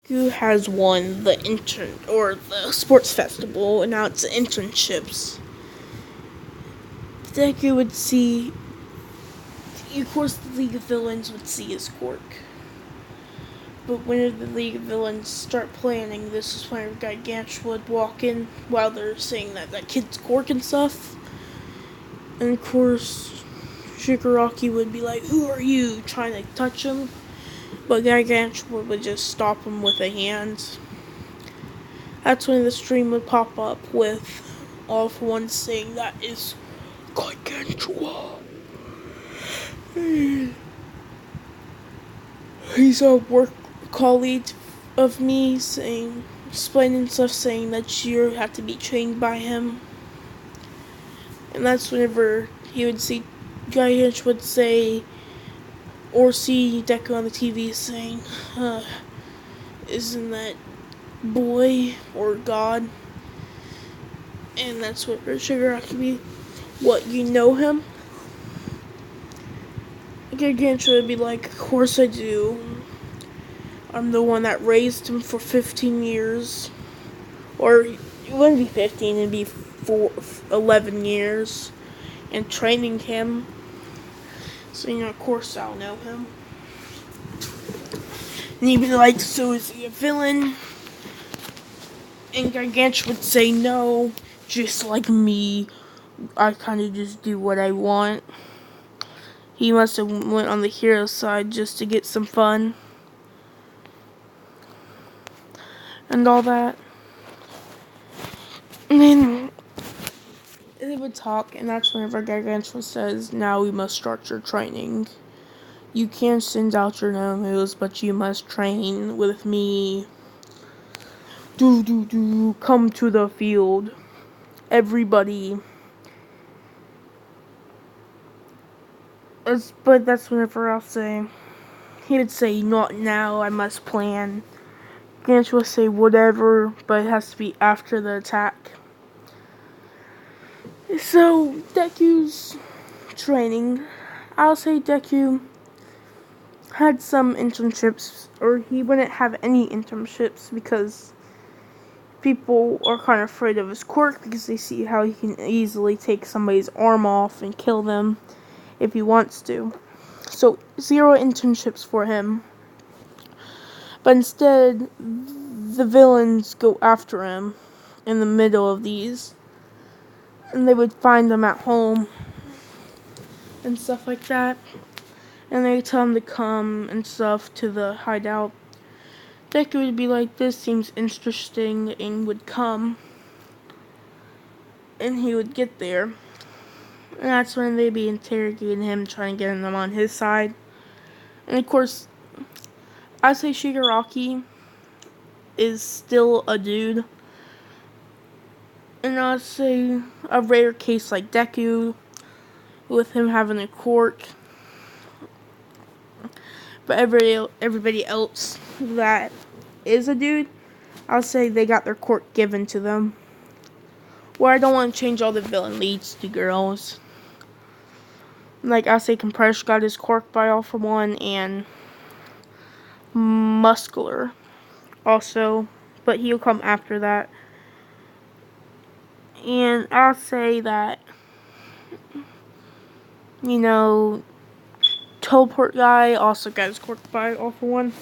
Who has won the sports festival, and now it's internships. Deku would see, of course, the League of Villains would see his quirk. But when the League of Villains start planning, this is when Gargantua would walk in while they're saying that kid's quirk and stuff. And of course, Shigaraki would be like, "Who are you?" trying to touch him. But Gargantua would just stop him with a hand. That's when the stream would pop up with All For One saying that is Gargantua. He's a work colleague of me explaining stuff, saying that you have to be trained by him. And that's whenever he would see Gargantua would say, or see Deku on the TV saying, isn't that boy or God? And that's what Shigaraki would be. What, you know him? Gargantua would be like, of course I do. I'm the one that raised him for 15 years. Or, it wouldn't be 15, it'd be 11 years. And training him. So, of course I'll know him. And he'd be like, so is he a villain? And Gargantua would say, no, just like me. I kind of just do what I want. He must have went on the hero side just to get some fun. And all that. And then they would talk, and that's whenever Gargantua says, now we must start your training. You can send out your no moves, but you must train with me. Come to the field. Everybody. But that's whenever I'll say, he would say, not now, I must plan. Gargantua would say, whatever, but it has to be after the attack. So, Deku's training, I'll say Deku had some internships, or he wouldn't have any internships because people are kind of afraid of his quirk because they see how he can easily take somebody's arm off and kill them if he wants to. So, 0 internships for him. But instead, the villains go after him in the middle of these. And they would find them at home and stuff like that. And they would tell him to come and stuff to the hideout. Deku would be like, this seems interesting, and would come. And he would get there. And that's when they'd be interrogating him, trying to get him on his side. And of course, I'd say Shigaraki is still a dude. And I'd say a rare case like Deku, with him having a quirk. But everybody else that is a dude, I'll say they got their quirk given to them. Where I don't want to change all the villain leads to girls. Like, I'll say Compression got his quirk by All For One, and Muscular also, but he'll come after that. And I'll say that, Teleport Guy also got his quirk by All For One.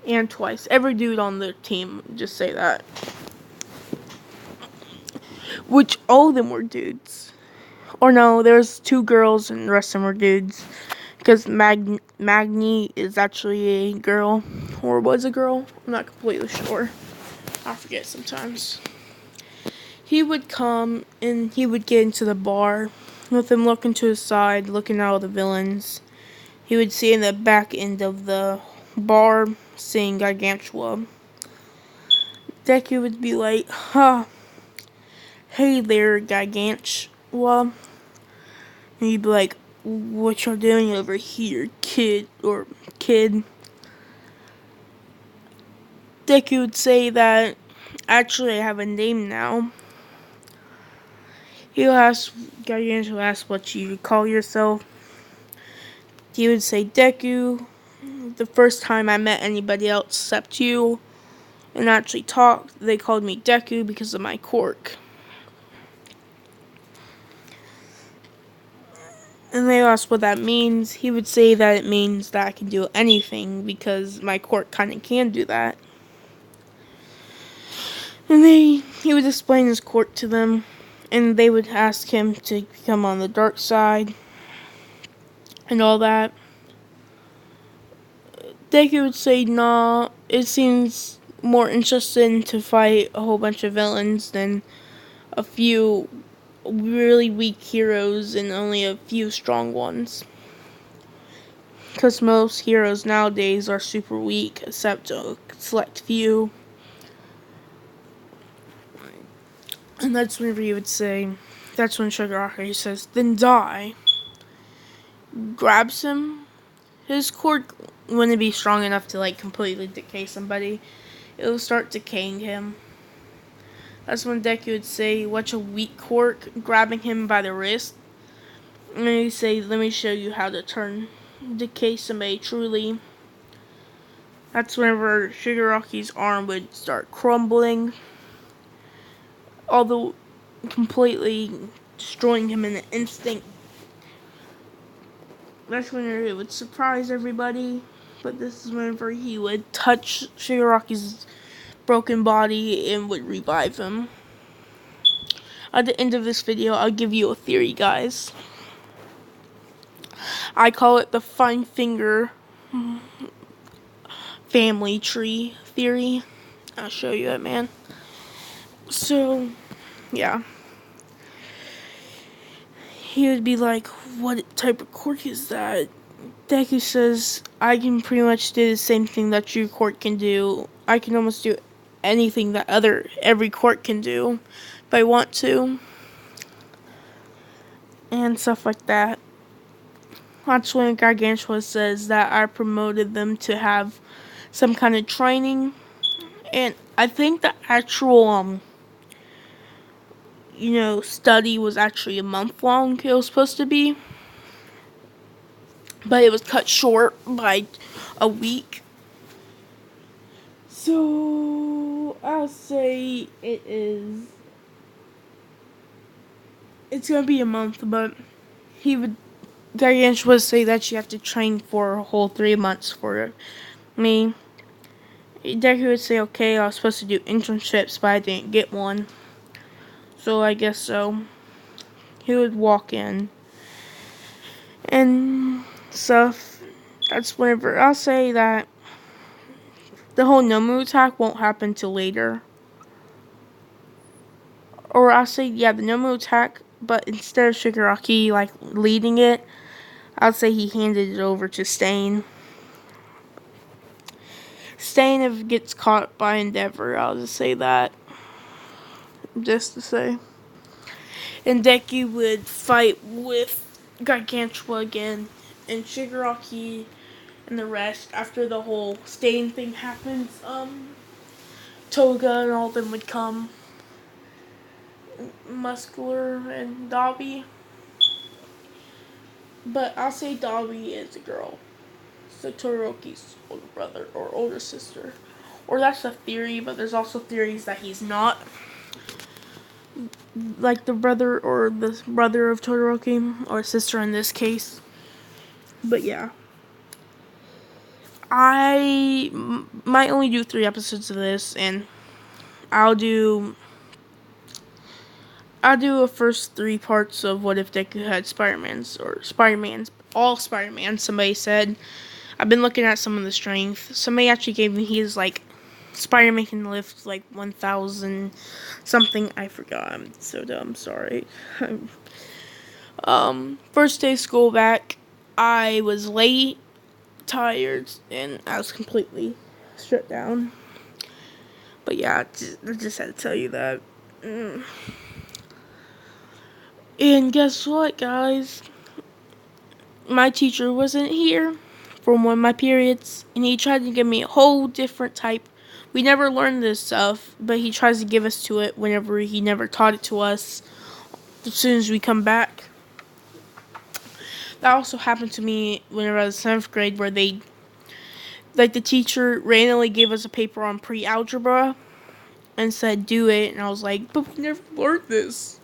And twice. Every dude on the team, just say that. Which all of them were dudes. Or no, there's 2 girls and the rest of them were dudes. Because Magni is actually a girl. Or was a girl. I'm not completely sure. I forget sometimes. He would come and he would get into the bar. With him looking to his side, looking at all the villains. He would see in the back end of the bar, seeing Gargantua. Deku would be like, hey there, Gargantua. And he'd be like, what y'all doing over here, kid? Deku would say that, actually I have a name now. Gargantua ask what you call yourself. he would say, Deku, the first time I met anybody else except you and actually talked, they called me Deku because of my quirk. And they asked what that means. He would say that it means that I can do anything because my quirk kind of can do that. And he would explain his quirk to them, and they would ask him to become on the dark side and all that. Deku would say, nah, it seems more interesting to fight a whole bunch of villains than a few really weak heroes and only a few strong ones. Because most heroes nowadays are super weak, except a select few. And that's whenever he would say, that's when Shigaraki says, then die. Grabs him. His quirk wouldn't be strong enough to completely decay somebody. It will start decaying him. That's when Deku would say, what's a weak quirk? Grabbing him by the wrist. And he'd say, let me show you how to decay somebody truly. That's whenever Shigaraki's arm would start crumbling. Although completely destroying him in an instant. That's whenever it would surprise everybody. But this is whenever he would touch Shigaraki's broken body and would revive him. At the end of this video, I'll give you a theory, guys. I call it the fine finger family tree theory. I'll show you it, man. So, yeah. He would be like, what type of quirk is that? Deku says, I can pretty much do the same thing that your quirk can do. I can almost do anything that every quirk can do if I want to. And stuff like that. That's when Gargantua says that I promoted them to have some kind of training. And I think the actual, study was actually a month long. It was supposed to be. But it was cut short by a week. So, I'll say it's going to be a month, but Gargantua would say that you have to train for a whole 3 months for me. Deku would say, okay, I was supposed to do internships, but I didn't get one. So I guess so. He would walk in and stuff. That's whenever I'll say that the whole Nomu attack won't happen till later. Or I'll say, yeah, the Nomu attack, but instead of Shigaraki leading it, I'll say he handed it over to Stain. Stain, if it gets caught by Endeavor, I'll just say that. Just to say. And Deku would fight with Gargantua again. And Shigaraki and the rest, after the whole Stain thing happens, Toga and all of them would come. Muscular and Dobby. But I'll say Dobby is a girl. So Todoroki's older brother or older sister. Or that's a theory, but there's also theories that he's not like the brother or the brother of Todoroki, or sister in this case. But yeah. I might only do 3 episodes of this, and I'll do a first 3 parts of what if Deku had all Spider-Man, somebody said. I've been looking at some of the strength. Somebody actually gave me his, Spider-Man can lift, 1,000 something. I forgot. I'm so dumb. Sorry. First day of school back, I was late, tired, and I was completely stripped down. But yeah, I just had to tell you that. And guess what, guys? My teacher wasn't here for one of my periods, and he tried to give me a whole different type. We never learned this stuff, but he tries to give us to it whenever he never taught it to us as soon as we come back. that also happened to me whenever I was 7th grade, where the teacher randomly gave us a paper on pre-algebra and said do it, and I was like, but we never learned this.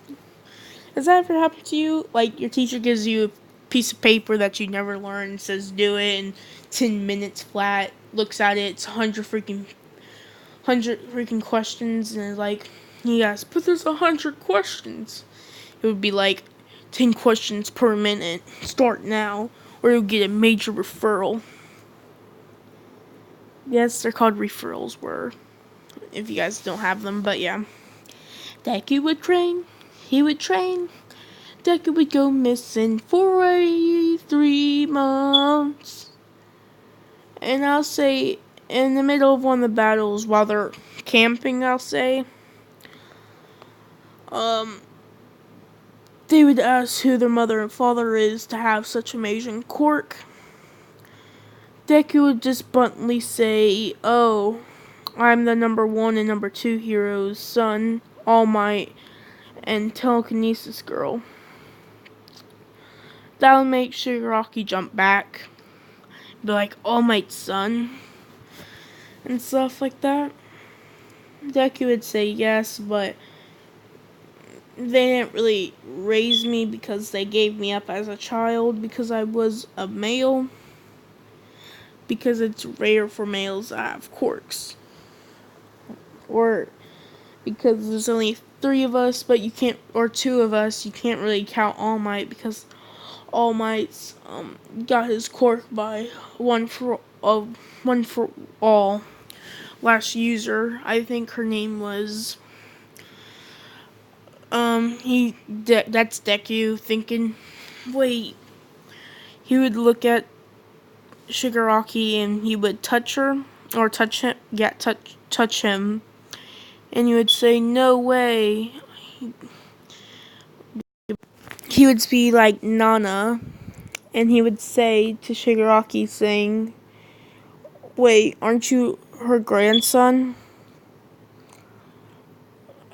Has that ever happened to you? Like, your teacher gives you a piece of paper that you never learned and says do it in 10 minutes flat, looks at it, it's 100 freaking questions, and is like, yes, but there's 100 questions. It would be like 10 questions per minute. Start now, or you'll get a major referral. Yes, they're called referrals, where if you guys don't have them, but yeah. Deku would train. He would train. Deku would go missing for 3 months. And I'll say, in the middle of one of the battles, while they're camping, I'll say, they would ask who their mother and father is to have such amazing quirk. Deku would just bluntly say, oh, I'm the number 1 and number 2 hero's son, All Might, and telekinesis girl. That would make Shigaraki jump back. Be like, All Might's son. And stuff like that. Deku would say yes, but they didn't really raise me because they gave me up as a child because I was a male. Because it's rare for males to have quirks. Or because there's only 3 of us, but you can't, or 2 of us, you can't really count All Might because All Might's got his quirk by one for all. Last user, I think her name was that's Deku thinking, wait. He would look at Shigaraki and he would touch her or touch him, touch him, and he would say no way. He would be like Nana, and he would say to Shigaraki, saying, wait, aren't you her grandson?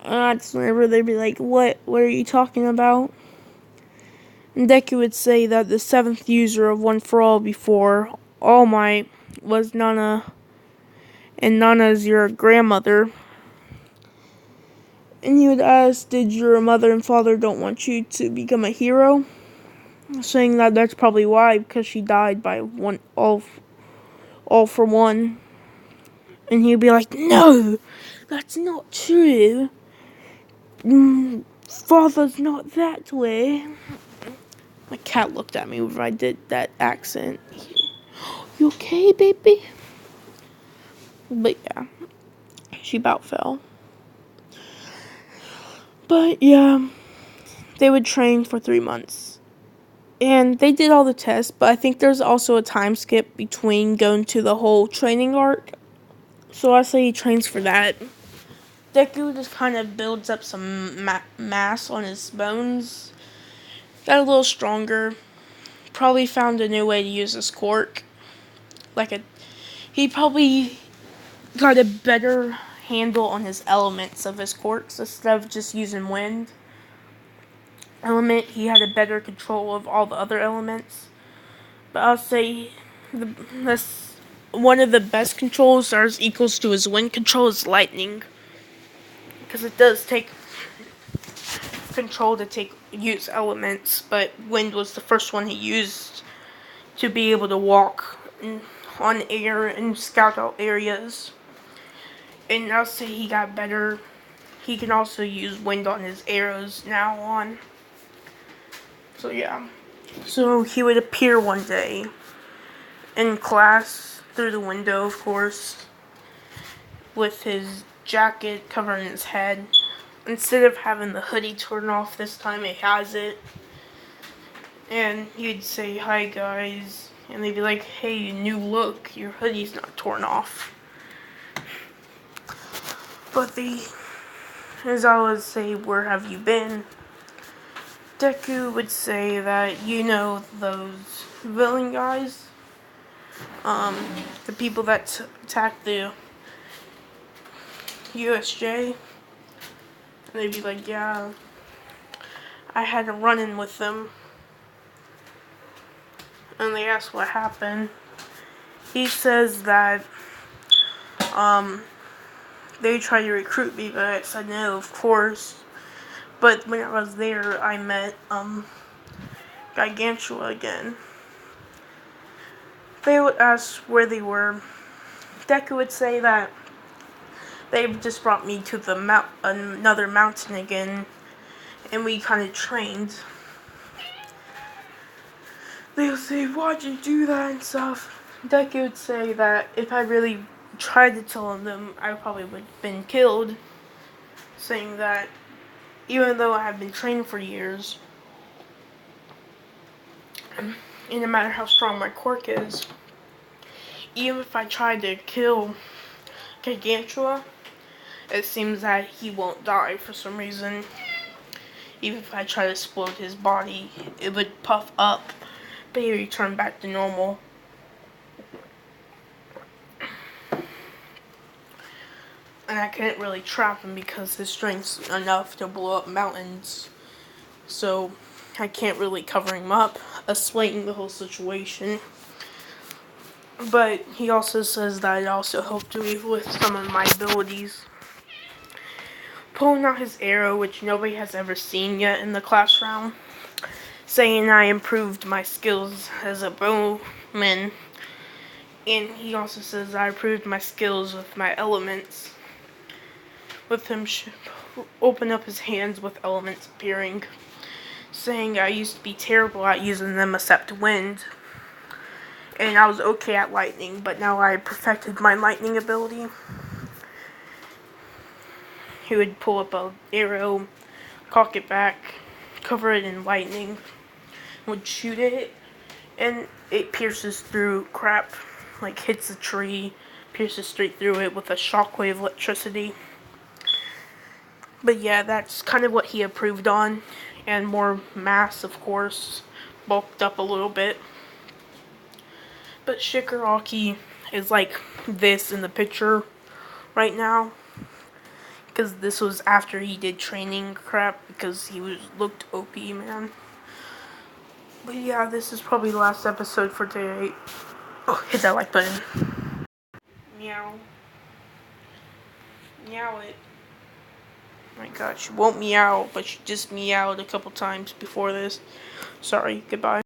And that's whenever they'd be like, what are you talking about? And Deku would say that the 7th user of One For All before All Might was Nana, and Nana's your grandmother. And he would ask, did your mother and father don't want you to become a hero? Saying that that's probably why, because she died by all for one. And he'd be like, no, that's not true. Father's not that way. My cat looked at me when I did that accent. You okay, baby? But yeah, she about fell. But yeah, they would train for 3 months. And they did all the tests, but I think there's also a time skip between going to the whole training arc. So I say he trains for that. Deku just kind of builds up some mass on his bones. Got a little stronger. Probably found a new way to use his quirk. He probably got a better handle on his elements of his quirks instead of just using wind element. He had a better control of all the other elements. But I'll say that's one of the best controls that is equals to his wind control is lightning. Because it does take control to use elements, but wind was the first one he used to be able to walk on air and scout out areas. And I'll say he got better. He can also use wind on his arrows now on. So yeah. So he would appear one day in class through the window, of course, with his jacket covering his head. Instead of having the hoodie torn off, this time it has it. And he'd say, hi guys. And they'd be like, hey, new look, your hoodie's not torn off. But as I would say, where have you been? Deku would say that, those villain guys, the people that attacked the USJ, and they'd be like, yeah, I had a run-in with them. and they ask what happened. He says that they tried to recruit me, but I said no, of course. But when I was there, I met Gigantua again. They would ask where they were. Deku would say that they just brought me to the another mountain again, and we kind of trained. They would say, "Why'd you do that?" and stuff. Deku would say that if I really tried to tell them, I probably would have been killed. Saying that even though I have been trained for years, and no matter how strong my quirk is, even if I tried to kill Gigantua, it seems that he won't die for some reason. Even if I try to explode his body, it would puff up, but he would return back to normal. And I couldn't really trap him because his strength's enough to blow up mountains. So I can't really cover him up, explaining the whole situation. But he also says that it also helped me with some of my abilities. Pulling out his arrow, which nobody has ever seen yet in the class round. Saying I improved my skills as a bowman. And he also says I improved my skills with my elements. With him open up his hands with elements appearing. Saying I used to be terrible at using them except wind. And I was okay at lightning, but now I perfected my lightning ability. He would pull up an arrow, cock it back, cover it in lightning, would shoot it, and it pierces through crap, like hits a tree, pierces straight through it with a shockwave electricity. But yeah, that's kind of what he improved on, and more mass, of course, bulked up a little bit. But Shigaraki is like this in the picture right now, because this was after he did training crap, because he looked OP, man. But yeah, this is probably the last episode for today. Oh, hit that like button. Meow. Meow it. My god, she won't meow, but she just meowed a couple times before this. Sorry, goodbye.